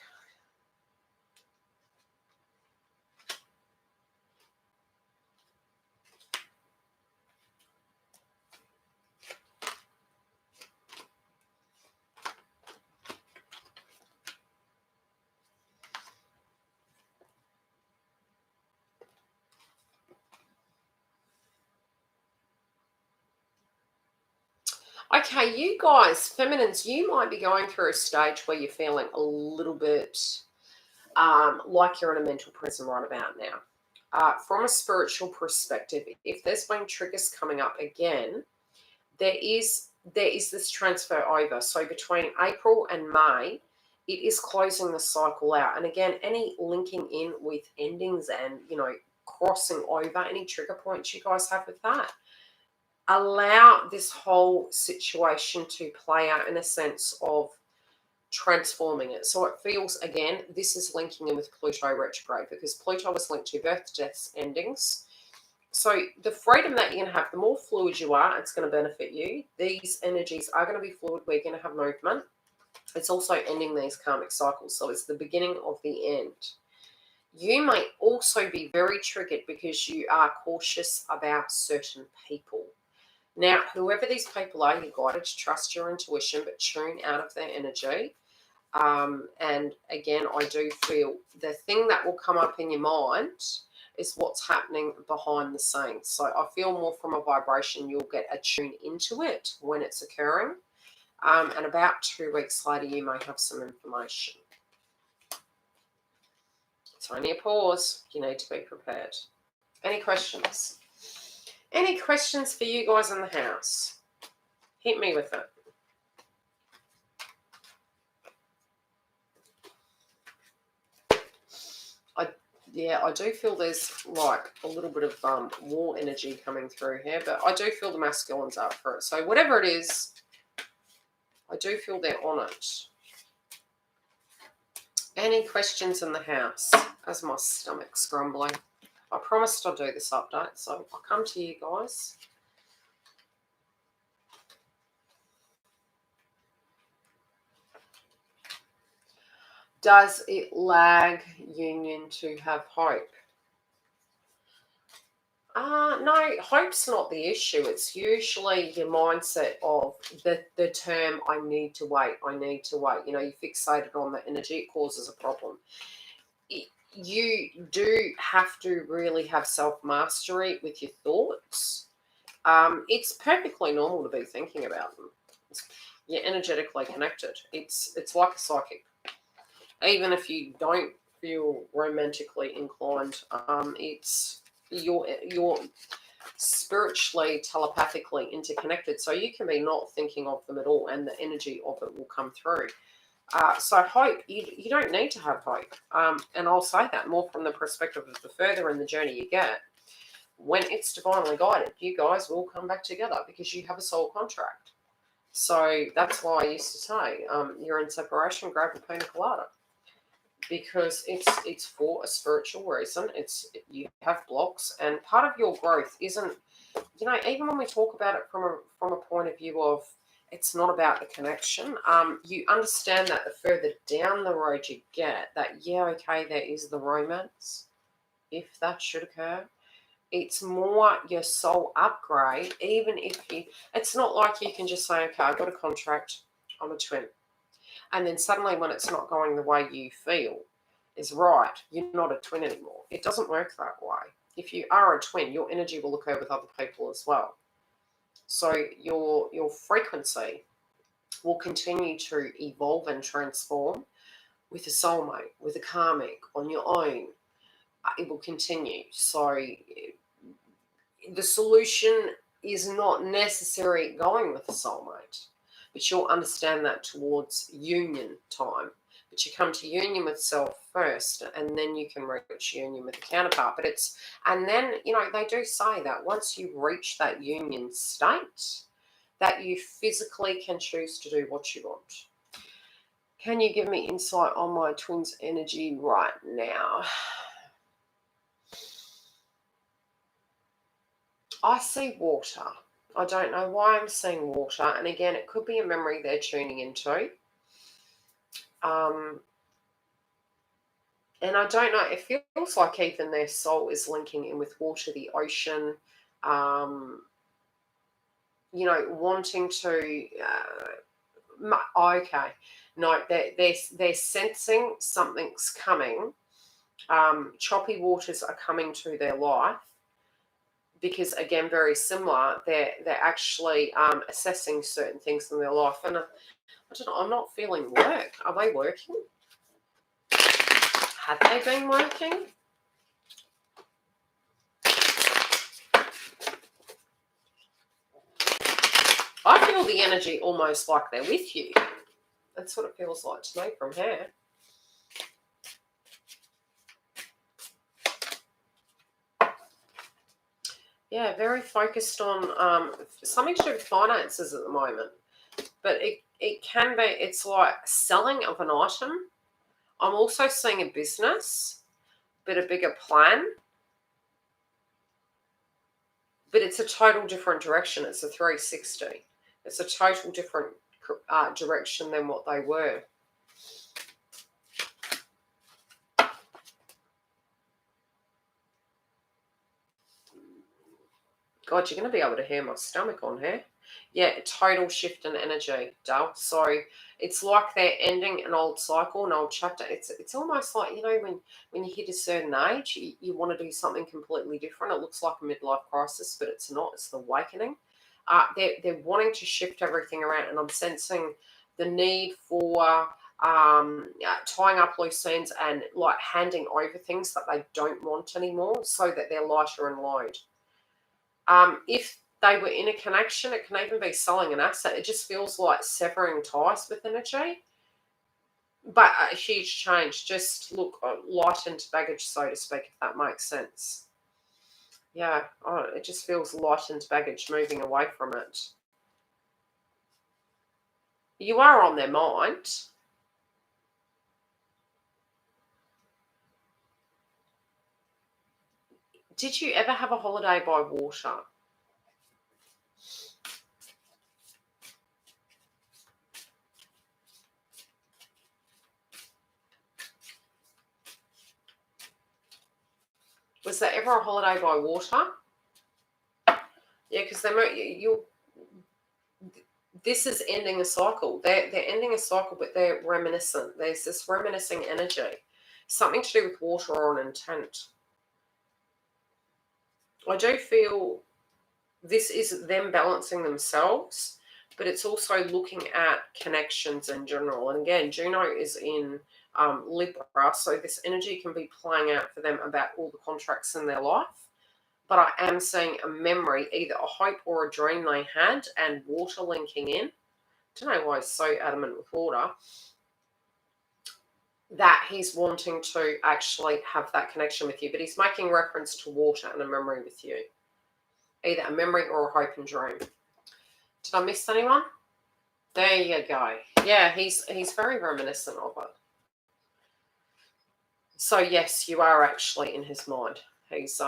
Okay, you guys, feminines, you might be going through a stage where you're feeling a little bit like you're in a mental prison right about now. From a spiritual perspective, if there's been triggers coming up again, there is this transfer over. So between April and May, it is closing the cycle out. And again, any linking in with endings and, crossing over, any trigger points you guys have with that, allow this whole situation to play out in a sense of transforming it. So it feels, again, this is linking in with Pluto retrograde, because Pluto is linked to birth, deaths, endings. So the freedom that you're going to have, the more fluid you are, it's going to benefit you. These energies are going to be fluid. We're going to have movement. It's also ending these karmic cycles. So it's the beginning of the end. You may also be very triggered because you are cautious about certain people. Now, whoever these people are, you're guided to trust your intuition, but tune out of their energy. And again, I do feel the thing that will come up in your mind is what's happening behind the scenes. So I feel more from a vibration, you'll get attuned into it when it's occurring. And about 2 weeks later, you may have some information. It's only a pause. You need to be prepared. Any questions? Any questions for you guys in the house? Hit me with it. I do feel there's like a little bit of war energy coming through here, but I do feel the masculine's up for it. So whatever it is, I do feel they're on it. Any questions in the house? As my stomach's grumbling. I promised I'd do this update, so I'll come to you guys. Does it lag union to have hope? No, hope's not the issue. It's usually your mindset of the term, I need to wait. You're fixated on the energy, it causes a problem. You do have to really have self-mastery with your thoughts. It's perfectly normal to be thinking about them. You're energetically connected. It's like a psychic. Even if you don't feel romantically inclined, it's your spiritually, telepathically interconnected. So you can be not thinking of them at all, and the energy of it will come through. So hope, you don't need to have hope. And I'll say that more from the perspective of the further in the journey you get, when it's divinely guided, you guys will come back together because you have a soul contract. So that's why I used to say, you're in separation, grab a pina colada. Because it's for a spiritual reason. You have blocks, and part of your growth isn't, even when we talk about it from a point of view of, it's not about the connection. You understand that the further down the road you get, that okay, there is the romance, if that should occur. It's more your soul upgrade. Even if it's not like you can just say, okay, I've got a contract, I'm a twin, and then suddenly when it's not going the way you feel is right, you're not a twin anymore. It doesn't work that way. If you are a twin, your energy will occur with other people as well. So your frequency will continue to evolve and transform with a soulmate, with a karmic, on your own. It will continue. So the solution is not necessarily going with a soulmate, but you'll understand that towards union time. But you come to union with self first, and then you can reach union with the counterpart. And then, they do say that once you reach that union state, that you physically can choose to do what you want. Can you give me insight on my twin's energy right now? I see water. I don't know why I'm seeing water. And again, it could be a memory they're tuning into. And I don't know, it feels like even their soul is linking in with water, the ocean, wanting to, okay. No, they're sensing something's coming. Choppy waters are coming to their life because, again, very similar, they're actually assessing certain things in their life. And I don't know, I'm not feeling work. Are they working? Have they been working? I feel the energy almost like they're with you. That's what it feels like to me from here. Yeah, very focused on something to do with finances at the moment. But it can be, it's like selling of an item. I'm also seeing a business, but a bigger plan. But it's a total different direction. It's a 360. It's a total different direction than what they were. God, you're going to be able to hear my stomach on here. Yeah, total shift in energy, Dale. So it's like they're ending an old cycle, an old chapter. It's almost like, when you hit a certain age, you want to do something completely different. It looks like a midlife crisis, but it's not. It's the awakening. They're wanting to shift everything around, and I'm sensing the need for tying up loose ends and like handing over things that they don't want anymore so that they're lighter in load. If they were in a connection, it can even be selling an asset. It just feels like severing ties with energy. But a huge change. Just look, lightened baggage, so to speak, if that makes sense. Yeah, it just feels lightened baggage, moving away from it. You are on their mind. Did you ever have a holiday by water? Was there ever a holiday by water? Yeah, because this is ending a cycle. They're ending a cycle, but they're reminiscent. There's this reminiscing energy. Something to do with water or an intent. I do feel this is them balancing themselves, but it's also looking at connections in general. And again, Juno is in Libra, so this energy can be playing out for them about all the contracts in their life. but I am seeing a memory, either a hope or a dream they had, and water linking in. Don't know why he's so adamant with water. That he's wanting to actually have that connection with you, but he's making reference to water and a memory with you. Either a memory or a hope and dream. Did I miss anyone? There you go. Yeah, he's very reminiscent of it. So yes, you are actually in his mind. He's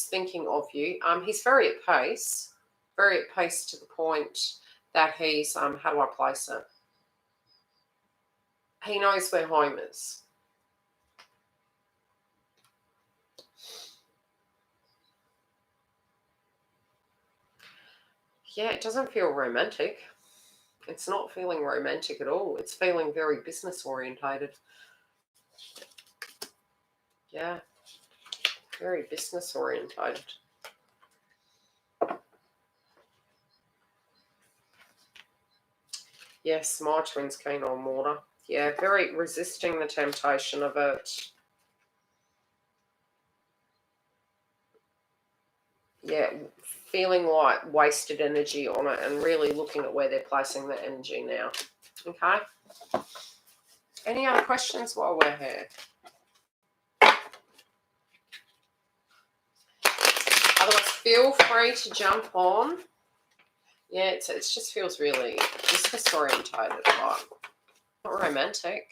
thinking of you. He's very at peace to the point that he's how do I place it? He knows where home is. Yeah, it doesn't feel romantic. It's not feeling romantic at all. It's feeling very business orientated. Yeah, very business orientated. Yes, my twin's keen on water. Yeah, very resisting the temptation of it. Yeah, feeling like wasted energy on it and really looking at where they're placing the energy now. Okay? Any other questions while we're here? Otherwise, feel free to jump on. Yeah, it just feels really business orientated, like not romantic.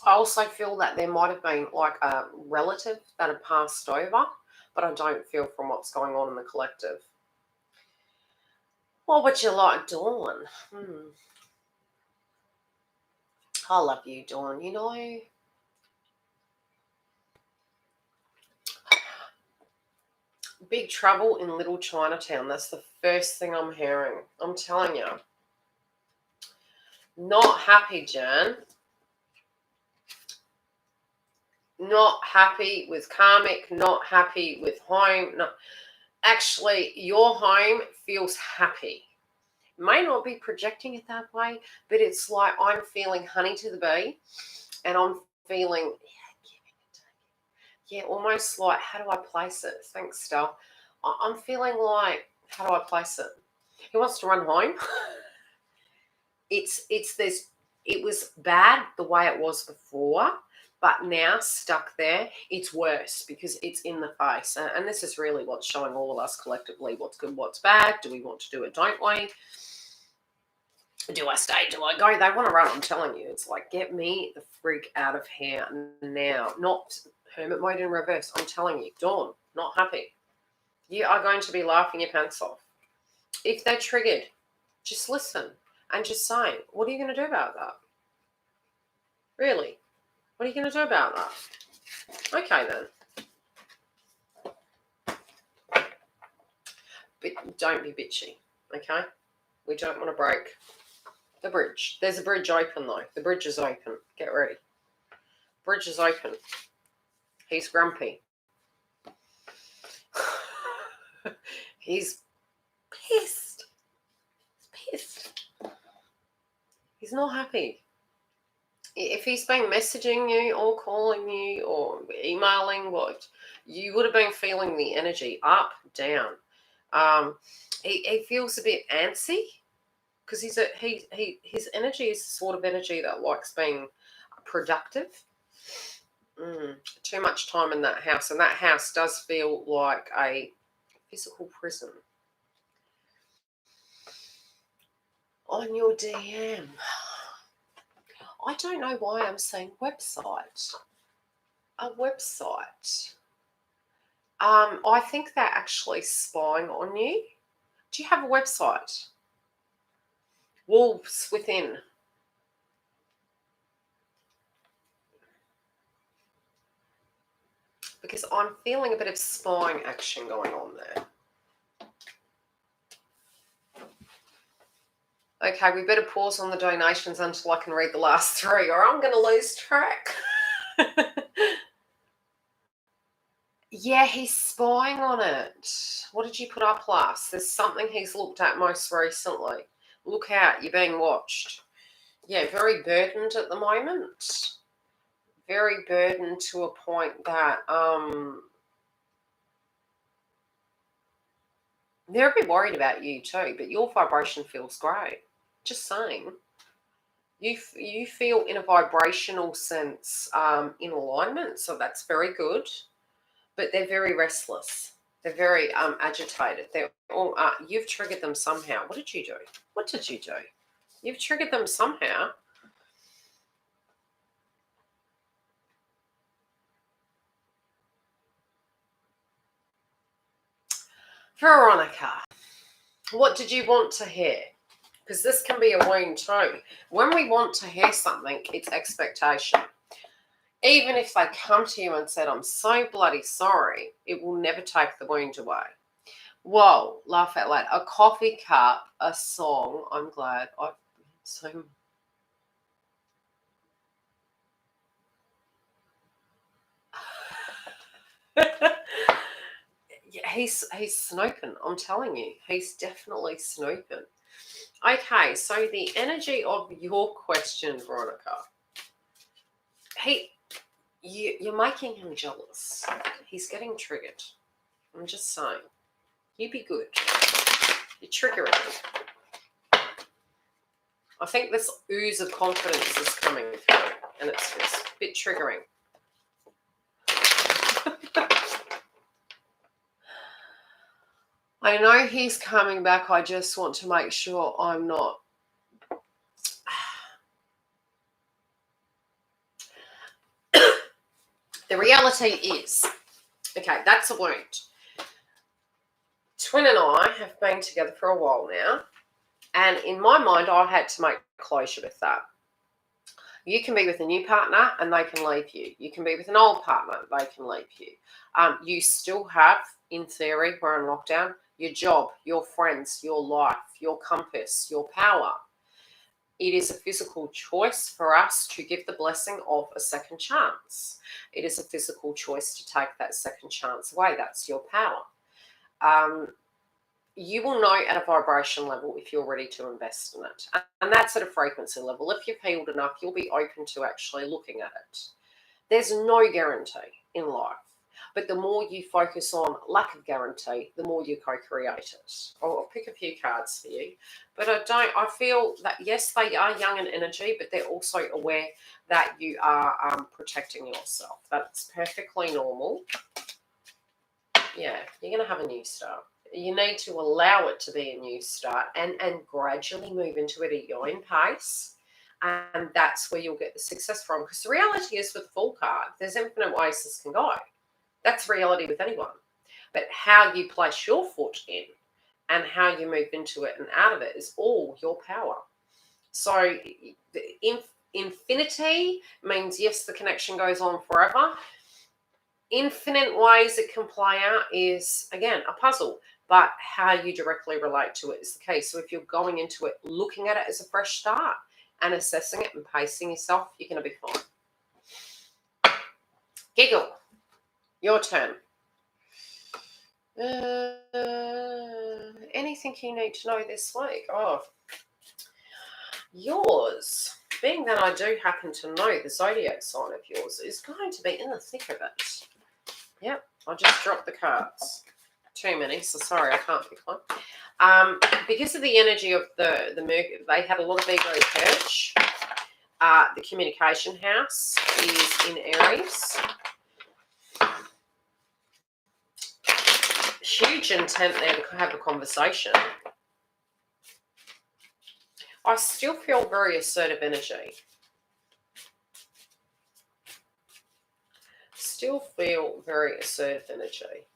I also feel that there might have been like a relative that had passed over, but I don't feel from what's going on in the collective. What would you like, Dawn? I love you, Dawn. You know, big trouble in Little Chinatown. That's the first thing I'm hearing. I'm telling you. Not happy, Jan. Not happy with karmic. Not happy with home. No. Actually, your home feels happy. May not be projecting it that way, but it's like I'm feeling honey to the bee, and I'm feeling, yeah, almost like, how do I place it? Thanks, Stel. I'm feeling like, how do I place it? He wants to run home. It's this. It was bad the way it was before, but now stuck there, it's worse because it's in the face. And this is really what's showing all of us collectively what's good, what's bad. Do we want to do it? Don't we? Do I stay? Do I go? They want to run. I'm telling you, it's like, get me the freak out of here now. Not hermit mode in reverse. I'm telling you, Dawn, not happy. You are going to be laughing your pants off. If they're triggered, just listen and just say, what are you going to do about that? Really? What are you going to do about that? Okay, then. But don't be bitchy, okay? We don't want to break the bridge. There's a bridge open, though. The bridge is open. Get ready. Bridge is open. He's grumpy. He's pissed. He's not happy. If he's been messaging you or calling you or emailing, what you would have been feeling the energy up, down. He feels a bit antsy because his energy is the sort of energy that likes being productive. Too much time in that house, and that house does feel like a physical prison. On your DM. I don't know why I'm saying website. A website. I think they're actually spying on you. Do you have a website? Wolves within. Because I'm feeling a bit of spying action going on there. Okay, we better pause on the donations until I can read the last three, or I'm going to lose track. Yeah, he's spying on it. What did you put up last? There's something he's looked at most recently. Look out, you're being watched. Yeah, very burdened at the moment. Very burdened to a point that they're a bit worried about you too, but your vibration feels great. Just saying. You feel in a vibrational sense in alignment, so that's very good. But they're very restless. They're very agitated. They're all you've triggered them somehow. What did you do? What did you do? You've triggered them somehow. Veronica, what did you want to hear? Because this can be a wound too. When we want to hear something, it's expectation. Even if they come to you and said, I'm so bloody sorry, it will never take the wound away. Whoa, laugh out loud. A coffee cup, a song. I'm glad. I've so yeah, he's snooping. I'm telling you, he's definitely snooping. Okay, so the energy of your question, Veronica, you're making him jealous. He's getting triggered. I'm just saying. You be good. You're triggering him. I think this ooze of confidence is coming through, and it's a bit triggering. I know he's coming back. I just want to make sure I'm not. The reality is, okay, that's a wound. Twin and I have been together for a while now, and in my mind, I had to make closure with that. You can be with a new partner and they can leave you. You can be with an old partner, they can leave you. You still have, in theory, we're in lockdown, your job, your friends, your life, your compass, your power. It is a physical choice for us to give the blessing of a second chance. It is a physical choice to take that second chance away. That's your power. You will know at a vibration level if you're ready to invest in it. And that's at a frequency level. If you've healed enough, you'll be open to actually looking at it. There's no guarantee in life. But the more you focus on lack of guarantee, the more you co-create it. I'll pick a few cards for you. But I feel that, yes, they are young in energy, but they're also aware that you are protecting yourself. That's perfectly normal. Yeah, you're going to have a new start. You need to allow it to be a new start and gradually move into it at your own pace. And that's where you'll get the success from. Because the reality is, with the Fool card, there's infinite ways this can go. That's reality with anyone. But how you place your foot in and how you move into it and out of it is all your power. So infinity means, yes, the connection goes on forever. Infinite ways it can play out is, again, a puzzle. But how you directly relate to it is the key. So if you're going into it looking at it as a fresh start and assessing it and pacing yourself, you're going to be fine. Giggle. Your turn. Anything you need to know this week? Oh, yours. Being that I do happen to know the zodiac sign of yours is going to be in the thick of it. Yep, I just dropped the cards. Too many, so sorry, I can't pick one. Because of the energy of the Mercury, they had a lot of ego purge. The communication house is in Aries. Huge intent there to have a conversation. I still feel very assertive energy. Still feel very assertive energy.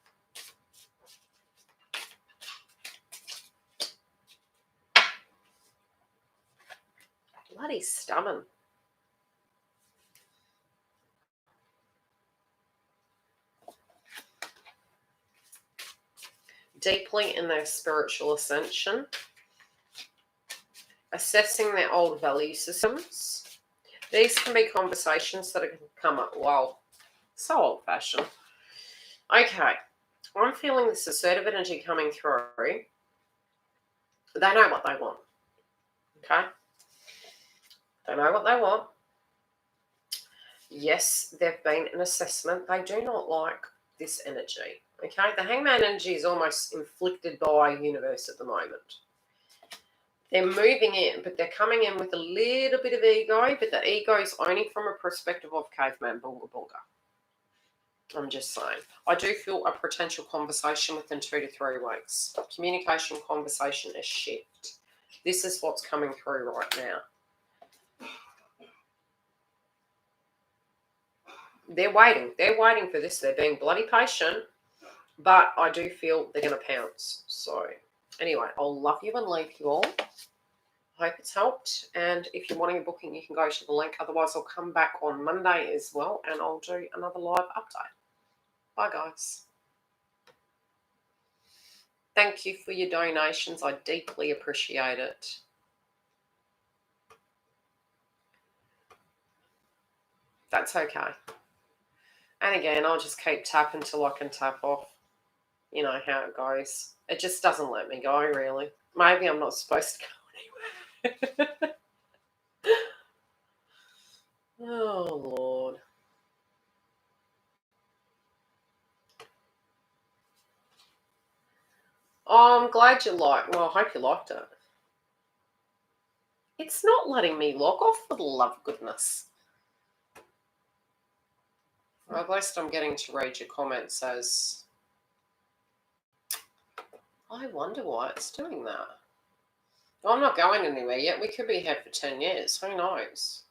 Bloody stubborn. Deeply in their spiritual ascension. Assessing their old value systems. These can be conversations that can come up. Wow, so old-fashioned. Okay, I'm feeling this assertive energy coming through. They know what they want. Okay? know what they want. Yes, they've been an assessment. They do not like this energy. Okay, the hangman energy is almost inflicted by universe at the moment. They're moving in, but they're coming in with a little bit of ego, but the ego is only from a perspective of caveman bunga bunga. I'm just saying. I do feel a potential conversation within 2 to 3 weeks. Communication, conversation, a shift. This is what's coming through right now. They're waiting. They're waiting for this. They're being bloody patient, but I do feel they're going to pounce. So anyway, I'll love you and leave you all. Hope it's helped. And if you're wanting a booking, you can go to the link. Otherwise, I'll come back on Monday as well, and I'll do another live update. Bye, guys. Thank you for your donations. I deeply appreciate it. That's okay. And again, I'll just keep tapping till I can tap off. You know how it goes. It just doesn't let me go, really. Maybe I'm not supposed to go anywhere. Oh, Lord. Oh, I'm glad you liked. Well, I hope you liked it. It's not letting me log off, for the love of goodness. Well, at least I'm getting to read your comments as... I wonder why it's doing that. Well, I'm not going anywhere yet. We could be here for 10 years. Who knows?